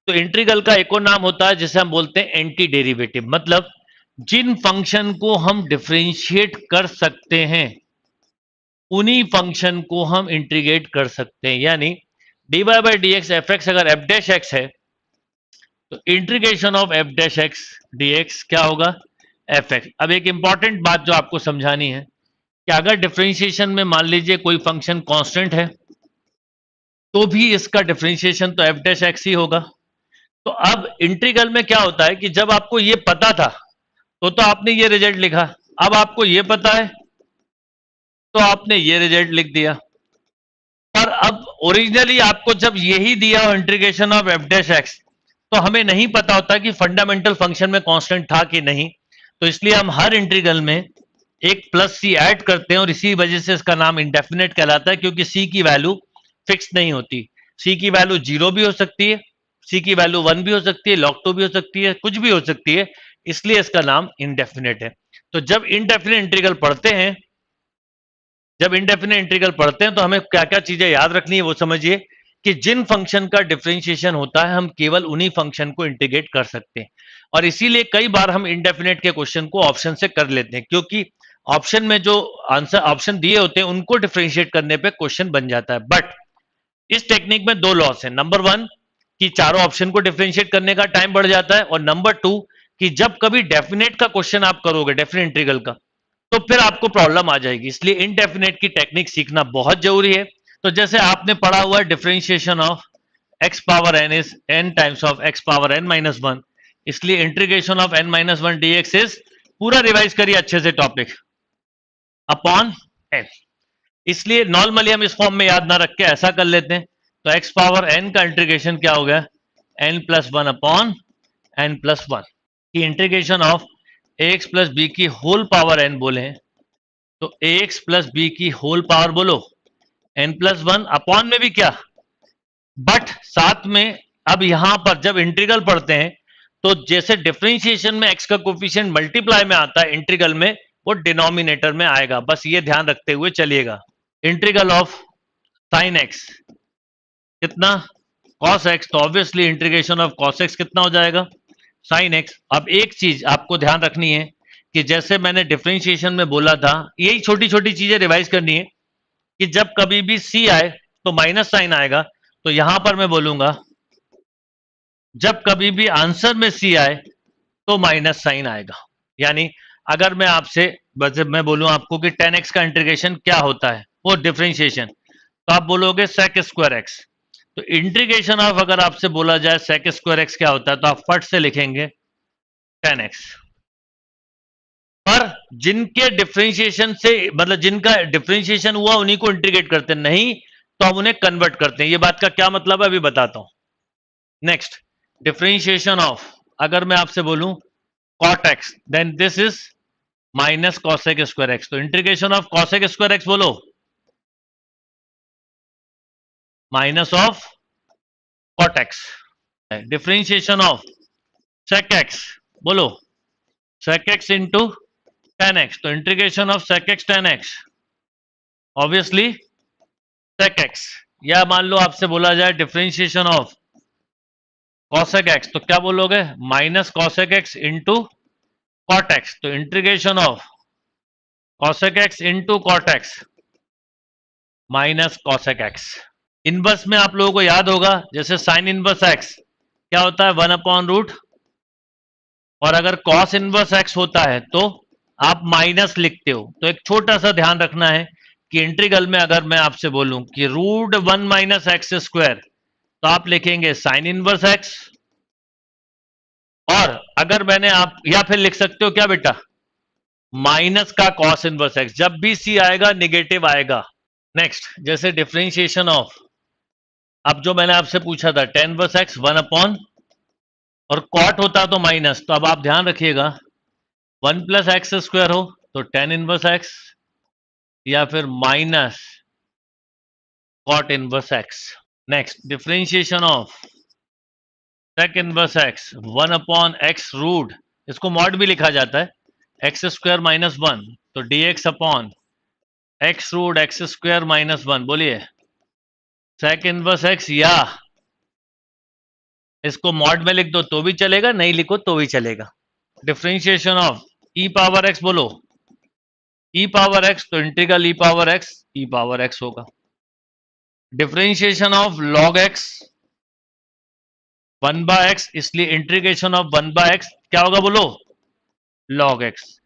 तो इंटीग्रल का एक और नाम होता है जिसे हम बोलते हैं एंटी डेरिवेटिव, मतलब जिन फंक्शन को हम डिफरेंशिएट कर सकते हैं उन्हीं फंक्शन को हम इंटीग्रेट कर सकते हैं। यानी dy by D x F x अगर एफ डैश एक्स है तो integration of F dash x D x क्या होगा, एफ एक्स। अब एक इंपॉर्टेंट बात जो आपको समझानी है कि अगर डिफरेंशिएशन में मान लीजिए कोई फंक्शन कांस्टेंट है तो भी इसका डिफरेंशिएशन तो एफ डैश एक्स ही होगा। तो अब इंटीग्रल में क्या होता है कि जब आपको ये पता था तो आपने ये रिजल्ट लिखा, अब आपको ये पता है तो आपने ये रिजल्ट लिख दिया। पर अब ओरिजिनली आपको जब यही दिया हो integration of F dash x तो हमें नहीं पता होता कि फंडामेंटल फंक्शन में कांस्टेंट था कि नहीं। तो इसलिए हम हर इंटीग्रल में एक प्लस सी ऐड करते हैं और इसी वजह से इसका नाम इंडेफिनेट कहलाता है, क्योंकि सी की वैल्यू फिक्स नहीं होती। सी की वैल्यू 0 भी हो सकती है, सी की वैल्यू 1 भी हो सकती है, log 2 भी हो सकती है, कुछ भी हो सकती है, इसलिए इसका नाम इंडेफिनेट है। तो जब इंडेफिनेट इंटीग्रल पढ़ते हैं तो हमें क्या क्या चीजें याद रखनी है वो समझिए कि जिन फंक्शन का डिफरेंशिएशन होता है हम केवल उन्हीं फंक्शन को इंटीग्रेट कर सकते हैं। और इसीलिए कई बार हम इंडेफिनेट के क्वेश्चन को ऑप्शन से कर लेते हैं, क्योंकि ऑप्शन में जो आंसर ऑप्शन दिए होते हैं उनको डिफरेंशिएट करने पे क्वेश्चन बन जाता है। बट इस टेक्निक में दो लॉस है। नंबर वन कि चारों ऑप्शन को डिफरेंशिएट करने का टाइम बढ़ जाता है, और नंबर टू कि जब कभी डेफिनेट का क्वेश्चन आप करोगे, डेफिनेट इंटीग्रल का, तो फिर आपको प्रॉब्लम आ जाएगी। इसलिए इनडेफिनेट की टेक्निक सीखना बहुत जरूरी है। तो जैसे आपने पढ़ा हुआ है differentiation of x power n is n times of x power n minus one, इसलिए integration of n minus one d x is, पूरा रिवाइज करिए अच्छे से टॉपिक, अपॉन एन। इसलिए नॉर्मली हम इस फॉर्म में याद ना रख के ऐसा कर लेते हैं। तो एक्स पावर एन का इंटीग्रेशन क्या हो गया, n plus one upon n plus one की integration of a x plus b की होल पावर एन बोले, तो ए एक्स प्लस बी की होल पावर बोलो एन प्लस वन अपॉन में भी क्या, बट साथ में अब यहां पर जब इंटीग्रल पढ़ते हैं तो जैसे डिफरेंशिएशन में एक्स का कोफिशिएंट मल्टीप्लाई में आता है, इंटीग्रल में वो डिनोमिनेटर में आएगा। बस ये ध्यान रखते हुए चलिएगा। इंटीग्रल ऑफ साइन एक्स कितना, कॉस एक्स, तो obviously integration of cos x कितना हो जाएगा, साइन एक्स। अब एक चीज आपको ध्यान रखनी है कि जैसे मैंने डिफरेंशिएशन में बोला था, यही छोटी छोटी चीजें रिवाइज करनी है कि जब कभी भी सी आए तो माइनस साइन आएगा। तो यहां पर मैं बोलूंगा जब कभी भी आंसर में सी आए तो माइनस साइन आएगा। यानी अगर मैं आपसे मैं बोलूं आपको कि 10x का इंटीग्रेशन क्या होता है, वो डिफरेंशिएशन, तो आप बोलोगे सेक स्क्वायर एक्स। तो इंटीग्रेशन ऑफ अगर आपसे बोला जाए सेक स्क्वायर एक्स क्या होता है तो आप फट से लिखेंगे 10x। पर जिनके डिफरेंशिएशन से मतलब जिनका डिफरेंशिएशन हुआ उन्हीं को इंटीग्रेट करते हैं, नहीं तो हम उन्हें कन्वर्ट करते हैं। ये बात का क्या मतलब है अभी बताता हूं। नेक्स्ट, डिफरेंशिएशन ऑफ अगर मैं आपसे बोलूं cot x then this is minus cosec square x, तो integration of cosec square x बोलो minus of cot x। Differentiation of sec x बोलो sec x into tan x, तो integration of sec x tan x obviously sec x। या मान लो आपसे बोला जाए differentiation of cosec x, तो क्या बोलोगे minus cosec x into cot x, तो integration of cosec x into cot x minus cosec x। Inverse में आप लोगों को याद होगा जैसे साइन इनवर्स x क्या होता है 1/रूट, और अगर कॉस इनवर्स x होता है तो आप माइनस लिखते हो। तो एक छोटा सा ध्यान रखना है कि इंटीग्रल में अगर मैं आपसे बोलूं कि रूट 1 माइनस एक्स स्क्वायर, तो आप लिखेंगे साइन इनवर्स x, और अगर मैंने आप या फिर लिख सकते हो क्या बेटा, माइनस का कॉस इनवर्स x। जब भी सी आएगा निगेटिव आएगा। नेक्स्ट, जैसे डिफरेंशिएशन ऑफ, अब जो मैंने आपसे पूछा था टेन इनवर्स x 1 और कॉट होता तो माइनस, तो अब आप ध्यान रखिएगा 1 प्लस एक्स स्क्वायर हो तो टेन इनवर्स एक्स, या फिर minus cot inverse x. Next, differentiation of sec inverse x 1/x root, इसको मॉड भी लिखा जाता है, एक्स स्क्वायर माइनस वन, तो d x upon x root x square minus one. बोलिए सेक इनवर्स एक्स या इसको मॉड में लिख दो तो भी चलेगा, नहीं लिखो तो भी चलेगा। Differentiation of e power x, बोलो ई पावर एक्स, तो इंटीग्रल ई पावर एक्स होगा। Differentiation of log x 1 by x, इसलिए इंटीग्रेशन ऑफ 1 बाय एक्स क्या होगा बोलो, लॉग एक्स।